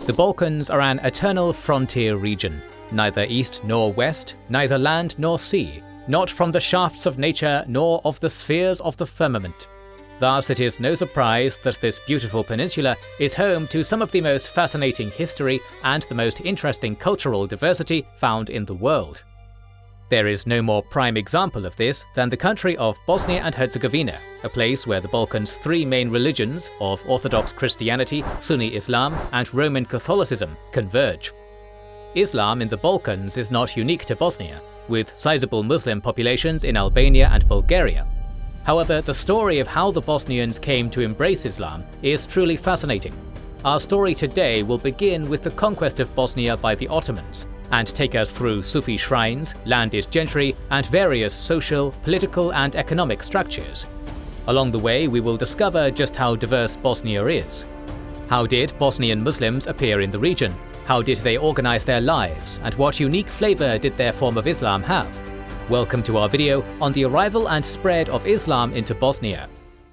The Balkans are an eternal frontier region, neither east nor west, neither land nor sea, not from the shafts of nature nor of the spheres of the firmament. Thus it is no surprise that this beautiful peninsula is home to some of the most fascinating history and the most interesting cultural diversity found in the world. There is no more prime example of this than the country of Bosnia and Herzegovina, a place where the Balkans' three main religions of Orthodox Christianity, Sunni Islam, and Roman Catholicism converge. Islam in the Balkans is not unique to Bosnia, with sizable Muslim populations in Albania and Bulgaria. However, the story of how the Bosnians came to embrace Islam is truly fascinating. Our story today will begin with the conquest of Bosnia by the Ottomans, and take us through Sufi shrines, landed gentry, and various social, political, and economic structures. Along the way, we will discover just how diverse Bosnia is. How did Bosnian Muslims appear in the region? How did they organize their lives, and what unique flavor did their form of Islam have? Welcome to our video on the arrival and spread of Islam into Bosnia.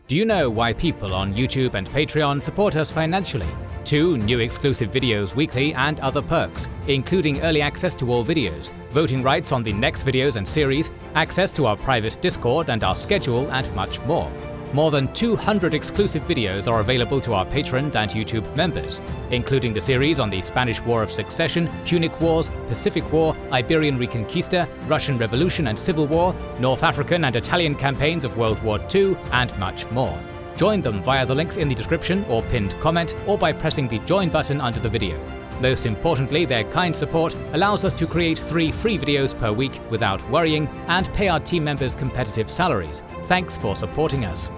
Do you know why people on YouTube and Patreon support us financially? 2 new exclusive videos weekly and other perks, including early access to all videos, voting rights on the next videos and series, access to our private Discord and our schedule, and much more. More than 200 exclusive videos are available to our patrons and YouTube members, including the series on the Spanish War of Succession, Punic Wars, Pacific War, Iberian Reconquista, Russian Revolution and Civil War, North African and Italian campaigns of World War II, and much more. Join them via the links in the description or pinned comment, or by pressing the join button under the video. Most importantly, their kind support allows us to create 3 free videos per week without worrying and pay our team members competitive salaries. Thanks for supporting us.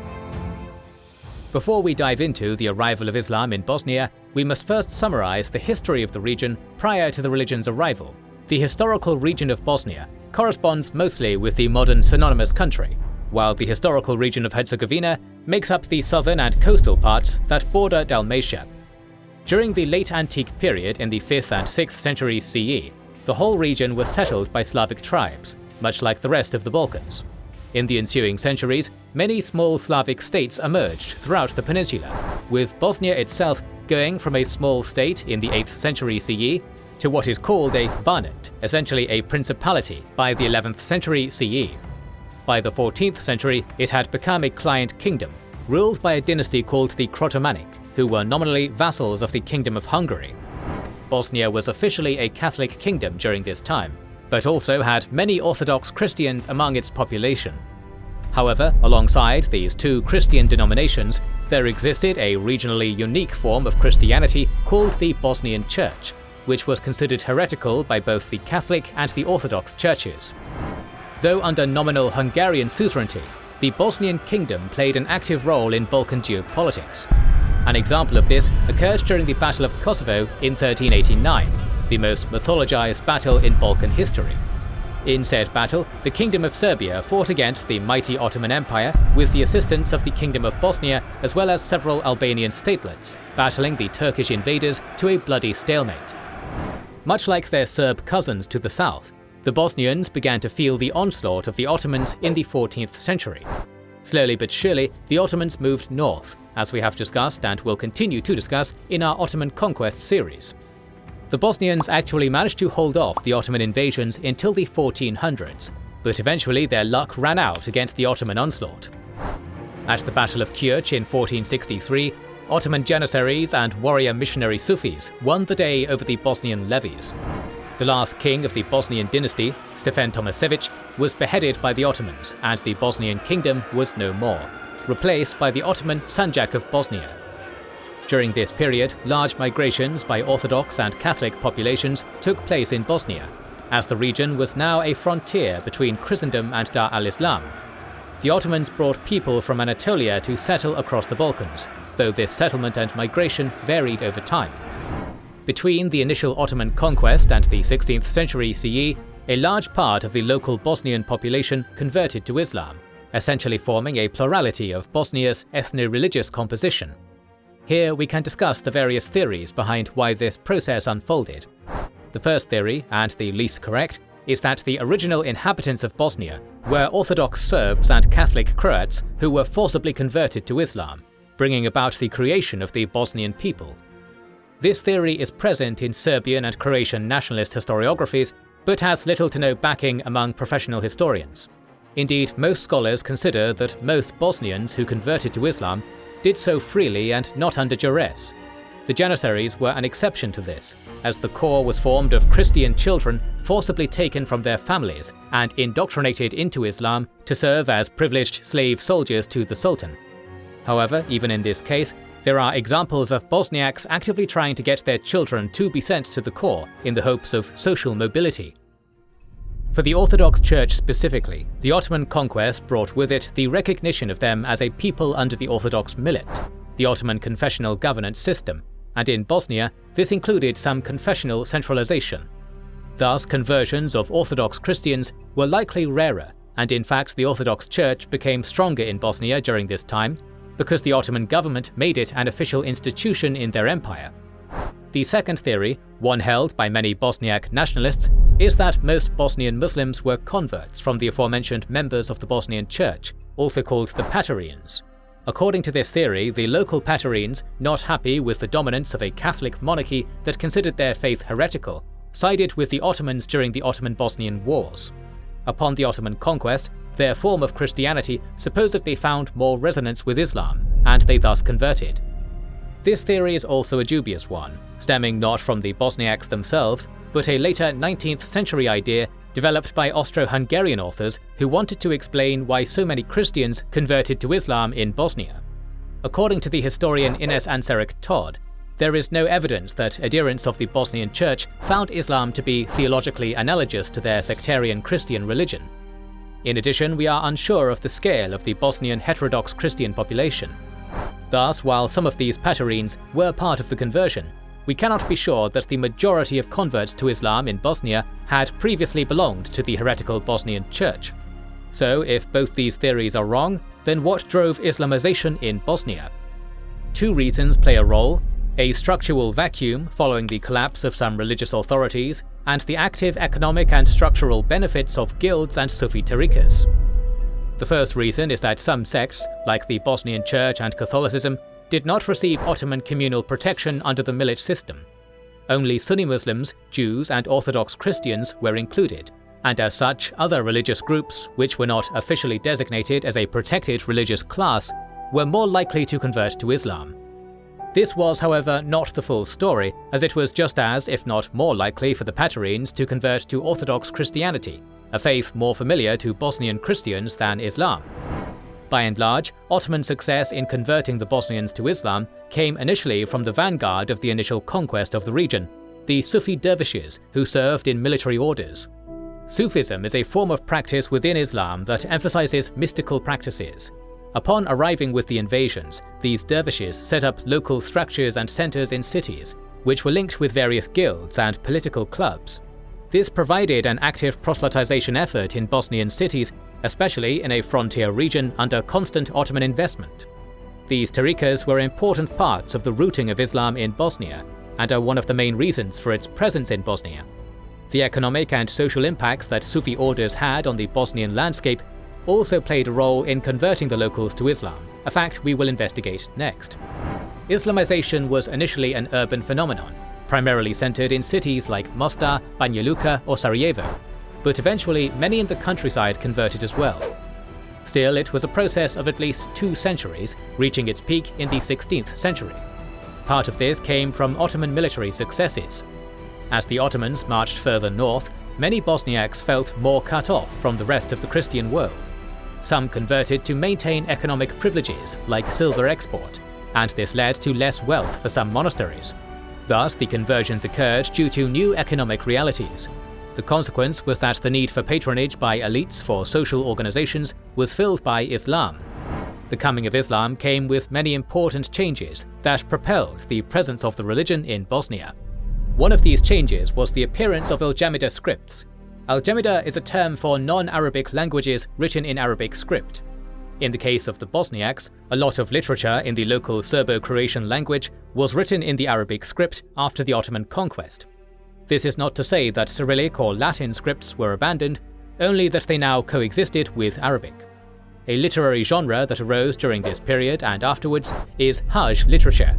Before we dive into the arrival of Islam in Bosnia, we must first summarize the history of the region prior to the religion's arrival. The historical region of Bosnia corresponds mostly with the modern synonymous country, while the historical region of Herzegovina makes up the southern and coastal parts that border Dalmatia. During the late antique period in the 5th and 6th centuries CE, the whole region was settled by Slavic tribes, much like the rest of the Balkans. In the ensuing centuries, many small Slavic states emerged throughout the peninsula, with Bosnia itself going from a small state in the 8th century CE to what is called a banat, essentially a principality, by the 11th century CE. By the 14th century, it had become a client kingdom, ruled by a dynasty called the Crotomanic, who were nominally vassals of the Kingdom of Hungary. Bosnia was officially a Catholic kingdom during this time, but also had many Orthodox Christians among its population. However, alongside these 2 Christian denominations, there existed a regionally unique form of Christianity called the Bosnian Church, which was considered heretical by both the Catholic and the Orthodox churches. Though under nominal Hungarian suzerainty, the Bosnian kingdom played an active role in Balkan geopolitics. An example of this occurred during the Battle of Kosovo in 1389, the most mythologized battle in Balkan history. In said battle, the Kingdom of Serbia fought against the mighty Ottoman Empire with the assistance of the Kingdom of Bosnia as well as several Albanian statelets, battling the Turkish invaders to a bloody stalemate. Much like their Serb cousins to the south, the Bosnians began to feel the onslaught of the Ottomans in the 14th century. Slowly but surely, the Ottomans moved north, as we have discussed and will continue to discuss in our Ottoman Conquest series. The Bosnians actually managed to hold off the Ottoman invasions until the 1400s, but eventually their luck ran out against the Ottoman onslaught. At the Battle of Kirch in 1463, Ottoman janissaries and warrior missionary Sufis won the day over the Bosnian levies. The last king of the Bosnian dynasty, Stefan Tomasevic, was beheaded by the Ottomans, and the Bosnian kingdom was no more, replaced by the Ottoman Sanjak of Bosnia. During this period, large migrations by Orthodox and Catholic populations took place in Bosnia, as the region was now a frontier between Christendom and Dar al-Islam. The Ottomans brought people from Anatolia to settle across the Balkans, though this settlement and migration varied over time. Between the initial Ottoman conquest and the 16th century CE, a large part of the local Bosnian population converted to Islam, essentially forming a plurality of Bosnia's ethno-religious composition. Here we can discuss the various theories behind why this process unfolded. The first theory, and the least correct, is that the original inhabitants of Bosnia were Orthodox Serbs and Catholic Croats who were forcibly converted to Islam, bringing about the creation of the Bosnian people. This theory is present in Serbian and Croatian nationalist historiographies, but has little to no backing among professional historians. Indeed, most scholars consider that most Bosnians who converted to Islam did so freely and not under duress. The Janissaries were an exception to this, as the core was formed of Christian children forcibly taken from their families and indoctrinated into Islam to serve as privileged slave soldiers to the Sultan. However, even in this case, there are examples of Bosniaks actively trying to get their children to be sent to the core in the hopes of social mobility. For the Orthodox Church specifically, the Ottoman conquest brought with it the recognition of them as a people under the Orthodox millet, the Ottoman confessional governance system, and in Bosnia, this included some confessional centralization. Thus, conversions of Orthodox Christians were likely rarer, and in fact the Orthodox Church became stronger in Bosnia during this time, because the Ottoman government made it an official institution in their empire. The second theory, one held by many Bosniak nationalists, is that most Bosnian Muslims were converts from the aforementioned members of the Bosnian Church, also called the Patarines. According to this theory, the local Patarines, not happy with the dominance of a Catholic monarchy that considered their faith heretical, sided with the Ottomans during the Ottoman-Bosnian Wars. Upon the Ottoman conquest, their form of Christianity supposedly found more resonance with Islam, and they thus converted. This theory is also a dubious one, stemming not from the Bosniaks themselves, but a later 19th century idea developed by Austro-Hungarian authors who wanted to explain why so many Christians converted to Islam in Bosnia. According to the historian Ines Ansaric Todd, there is no evidence that adherents of the Bosnian Church found Islam to be theologically analogous to their sectarian Christian religion. In addition, we are unsure of the scale of the Bosnian heterodox Christian population. Thus, while some of these Patarines were part of the conversion, we cannot be sure that the majority of converts to Islam in Bosnia had previously belonged to the heretical Bosnian Church. So, if both these theories are wrong, then what drove Islamization in Bosnia? Two reasons play a role: a structural vacuum following the collapse of some religious authorities, and the active economic and structural benefits of guilds and Sufi tariqas. The first reason is that some sects, like the Bosnian Church and Catholicism, did not receive Ottoman communal protection under the millet system. Only Sunni Muslims, Jews, and Orthodox Christians were included, and as such, other religious groups, which were not officially designated as a protected religious class, were more likely to convert to Islam. This was, however, not the full story, as it was just as, if not more likely for the Patarines to convert to Orthodox Christianity, a faith more familiar to Bosnian Christians than Islam. By and large, Ottoman success in converting the Bosnians to Islam came initially from the vanguard of the initial conquest of the region, the Sufi dervishes who served in military orders. Sufism is a form of practice within Islam that emphasizes mystical practices. Upon arriving with the invasions, these dervishes set up local structures and centers in cities, which were linked with various guilds and political clubs. This provided an active proselytization effort in Bosnian cities, especially in a frontier region under constant Ottoman investment. These tariqas were important parts of the rooting of Islam in Bosnia, and are one of the main reasons for its presence in Bosnia. The economic and social impacts that Sufi orders had on the Bosnian landscape also played a role in converting the locals to Islam, a fact we will investigate next. Islamization was initially an urban phenomenon, primarily centered in cities like Mostar, Banja Luka, or Sarajevo, but eventually many in the countryside converted as well. Still, it was a process of at least 2 centuries, reaching its peak in the 16th century. Part of this came from Ottoman military successes. As the Ottomans marched further north, many Bosniaks felt more cut off from the rest of the Christian world. Some converted to maintain economic privileges like silver export, and this led to less wealth for some monasteries. Thus, the conversions occurred due to new economic realities. The consequence was that the need for patronage by elites for social organizations was filled by Islam. The coming of Islam came with many important changes that propelled the presence of the religion in Bosnia. One of these changes was the appearance of Al-Jamida scripts. Al-Jamida is a term for non-Arabic languages written in Arabic script. In the case of the Bosniaks, a lot of literature in the local Serbo-Croatian language was written in the Arabic script after the Ottoman conquest. This is not to say that Cyrillic or Latin scripts were abandoned, only that they now coexisted with Arabic. A literary genre that arose during this period and afterwards is Hajj literature.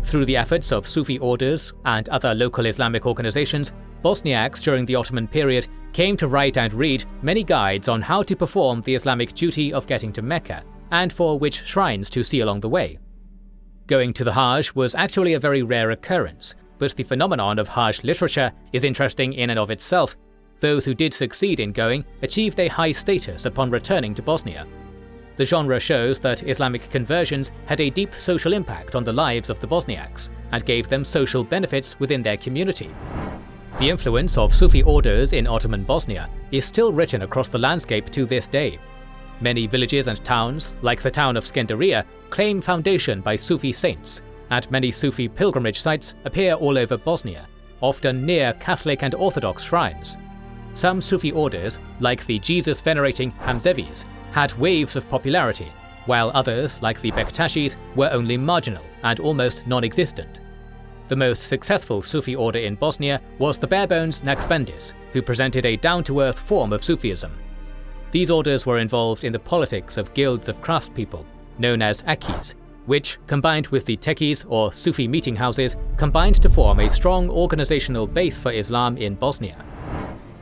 Through the efforts of Sufi orders and other local Islamic organizations, Bosniaks during the Ottoman period came to write and read many guides on how to perform the Islamic duty of getting to Mecca, and for which shrines to see along the way. Going to the Hajj was actually a very rare occurrence, but the phenomenon of Hajj literature is interesting in and of itself. Those who did succeed in going achieved a high status upon returning to Bosnia. The genre shows that Islamic conversions had a deep social impact on the lives of the Bosniaks and gave them social benefits within their community. The influence of Sufi orders in Ottoman Bosnia is still written across the landscape to this day. Many villages and towns, like the town of Skenderia, claim foundation by Sufi saints, and many Sufi pilgrimage sites appear all over Bosnia, often near Catholic and Orthodox shrines. Some Sufi orders, like the Jesus-venerating Hamzevis, had waves of popularity, while others, like the Bektashis, were only marginal and almost non-existent. The most successful Sufi order in Bosnia was the barebones Naqshbandis, who presented a down-to-earth form of Sufism. These orders were involved in the politics of guilds of craftspeople, known as akis, which, combined with the tekis or Sufi meeting houses, combined to form a strong organizational base for Islam in Bosnia.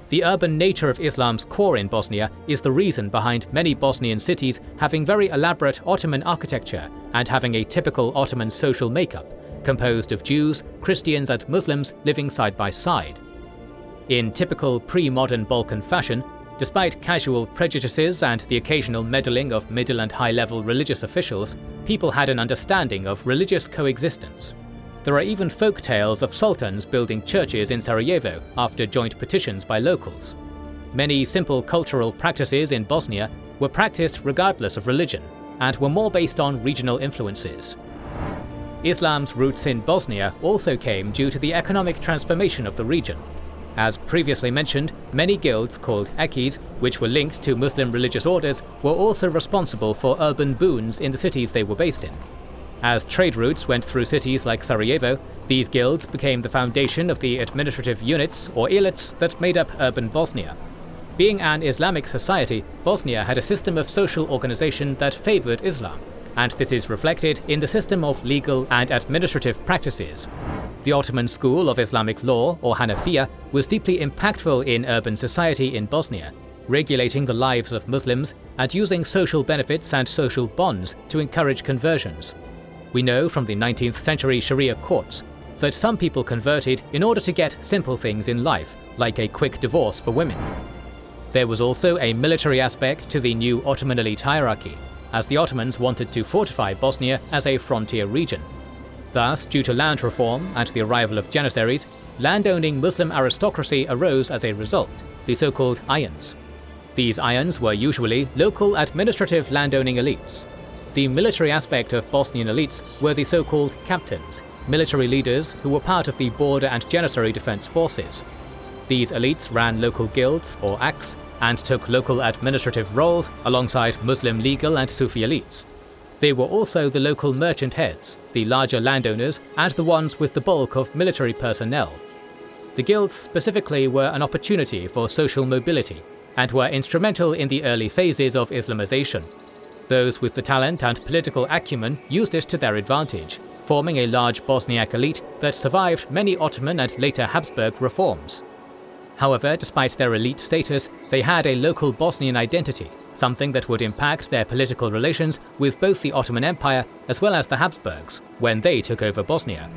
The urban nature of Islam's core in Bosnia is the reason behind many Bosnian cities having very elaborate Ottoman architecture and having a typical Ottoman social makeup, composed of Jews, Christians and Muslims living side by side. In typical pre-modern Balkan fashion, despite casual prejudices and the occasional meddling of middle and high-level religious officials, people had an understanding of religious coexistence. There are even folk tales of sultans building churches in Sarajevo after joint petitions by locals. Many simple cultural practices in Bosnia were practiced regardless of religion, and were more based on regional influences. Islam's roots in Bosnia also came due to the economic transformation of the region. As previously mentioned, many guilds called akis, which were linked to Muslim religious orders, were also responsible for urban boons in the cities they were based in. As trade routes went through cities like Sarajevo, these guilds became the foundation of the administrative units or elits that made up urban Bosnia. Being an Islamic society, Bosnia had a system of social organization that favored Islam, and this is reflected in the system of legal and administrative practices. The Ottoman school of Islamic law, or Hanafiya, was deeply impactful in urban society in Bosnia, regulating the lives of Muslims and using social benefits and social bonds to encourage conversions. We know from the 19th century Sharia courts that some people converted in order to get simple things in life, like a quick divorce for women. There was also a military aspect to the new Ottoman elite hierarchy, as the Ottomans wanted to fortify Bosnia as a frontier region. Thus, due to land reform and the arrival of Janissaries, land-owning Muslim aristocracy arose as a result, the so-called ayans. These ayans were usually local administrative landowning elites. The military aspect of Bosnian elites were the so-called captains, military leaders who were part of the border and Janissary defense forces. These elites ran local guilds, or aks, and took local administrative roles alongside Muslim legal and Sufi elites. They were also the local merchant heads, the larger landowners, and the ones with the bulk of military personnel. The guilds specifically were an opportunity for social mobility, and were instrumental in the early phases of Islamization. Those with the talent and political acumen used it to their advantage, forming a large Bosniak elite that survived many Ottoman and later Habsburg reforms. However, despite their elite status, they had a local Bosnian identity, something that would impact their political relations with both the Ottoman Empire as well as the Habsburgs, when they took over Bosnia.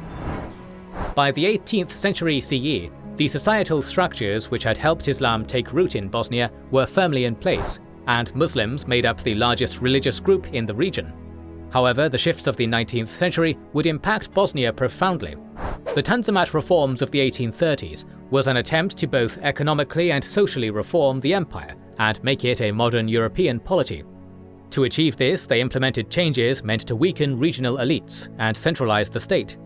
By the 18th century CE, the societal structures which had helped Islam take root in Bosnia were firmly in place, and Muslims made up the largest religious group in the region. However, the shifts of the 19th century would impact Bosnia profoundly. The Tanzimat reforms of the 1830s was an attempt to both economically and socially reform the empire and make it a modern European polity. To achieve this, they implemented changes meant to weaken regional elites and centralize the state.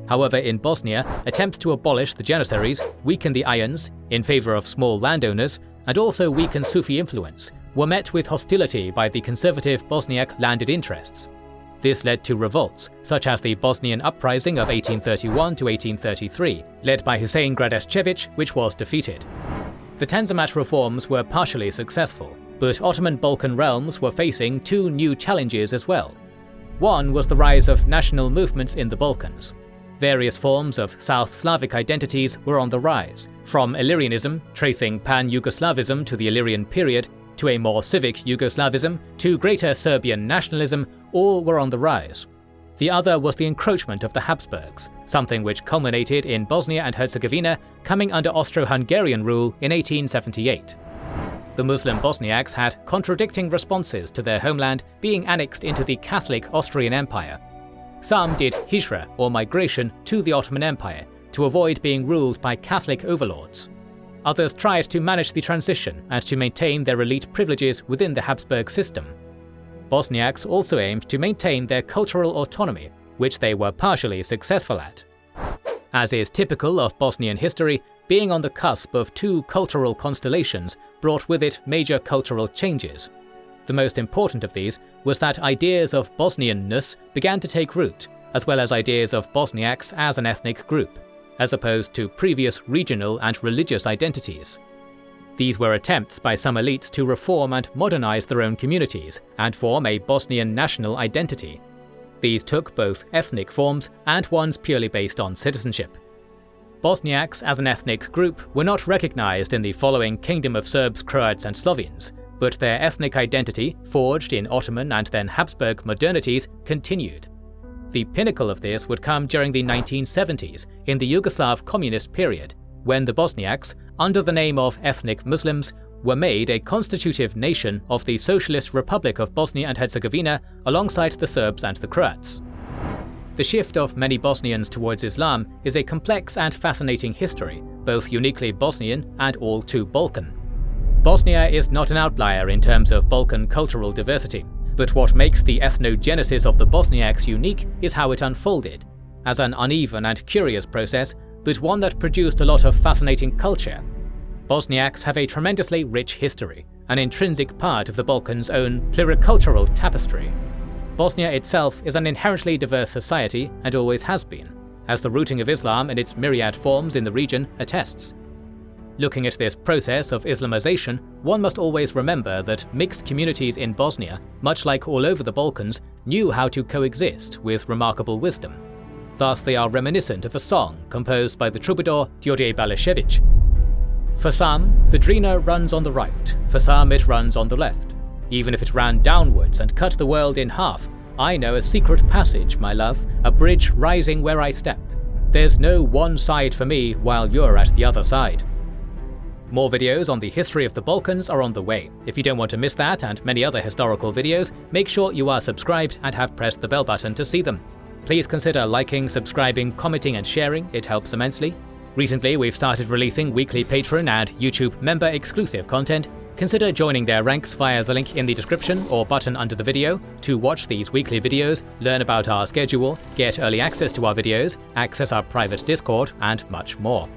However, in Bosnia, attempts to abolish the Janissaries, weaken the ayans in favor of small landowners, and also weaken Sufi influence, were met with hostility by the conservative Bosniak landed interests. This led to revolts, such as the Bosnian Uprising of 1831 to 1833, led by Husein Gradeščević, which was defeated. The Tanzimat reforms were partially successful, but Ottoman Balkan realms were facing two new challenges as well. One was the rise of national movements in the Balkans. Various forms of South Slavic identities were on the rise, from Illyrianism, tracing pan-Yugoslavism to the Illyrian period, to a more civic Yugoslavism, to greater Serbian nationalism, all were on the rise. The other was the encroachment of the Habsburgs, something which culminated in Bosnia and Herzegovina coming under Austro-Hungarian rule in 1878. The Muslim Bosniaks had contradicting responses to their homeland being annexed into the Catholic Austrian Empire. Some did hijra, or migration, to the Ottoman Empire to avoid being ruled by Catholic overlords. Others tried to manage the transition and to maintain their elite privileges within the Habsburg system. Bosniaks also aimed to maintain their cultural autonomy, which they were partially successful at. As is typical of Bosnian history, being on the cusp of two cultural constellations brought with it major cultural changes. The most important of these was that ideas of Bosnianness began to take root, as well as ideas of Bosniaks as an ethnic group, as opposed to previous regional and religious identities. These were attempts by some elites to reform and modernize their own communities and form a Bosnian national identity. These took both ethnic forms and ones purely based on citizenship. Bosniaks as an ethnic group were not recognized in the following Kingdom of Serbs, Croats and Slovenes, but their ethnic identity, forged in Ottoman and then Habsburg modernities, continued. The pinnacle of this would come during the 1970s, in the Yugoslav communist period, when the Bosniaks, under the name of ethnic Muslims, were made a constitutive nation of the Socialist Republic of Bosnia and Herzegovina alongside the Serbs and the Croats. The shift of many Bosnians towards Islam is a complex and fascinating history, both uniquely Bosnian and all too Balkan. Bosnia is not an outlier in terms of Balkan cultural diversity, but what makes the ethnogenesis of the Bosniaks unique is how it unfolded, as an uneven and curious process, but one that produced a lot of fascinating culture. Bosniaks have a tremendously rich history, an intrinsic part of the Balkans' own pluricultural tapestry. Bosnia itself is an inherently diverse society and always has been, as the rooting of Islam in its myriad forms in the region attests. Looking at this process of Islamization, one must always remember that mixed communities in Bosnia, much like all over the Balkans, knew how to coexist with remarkable wisdom. Thus they are reminiscent of a song composed by the troubadour Đorđe Balašević. For some, the Drina runs on the right, for some it runs on the left. Even if it ran downwards and cut the world in half, I know a secret passage, my love, a bridge rising where I step. There's no one side for me while you're at the other side. More videos on the history of the Balkans are on the way. If you don't want to miss that and many other historical videos, make sure you are subscribed and have pressed the bell button to see them. Please consider liking, subscribing, commenting and sharing, it helps immensely. Recently, we've started releasing weekly Patreon and YouTube member exclusive content. Consider joining their ranks via the link in the description or button under the video to watch these weekly videos, learn about our schedule, get early access to our videos, access our private Discord, and much more.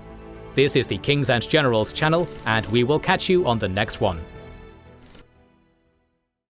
This is the Kings and Generals channel, and we will catch you on the next one.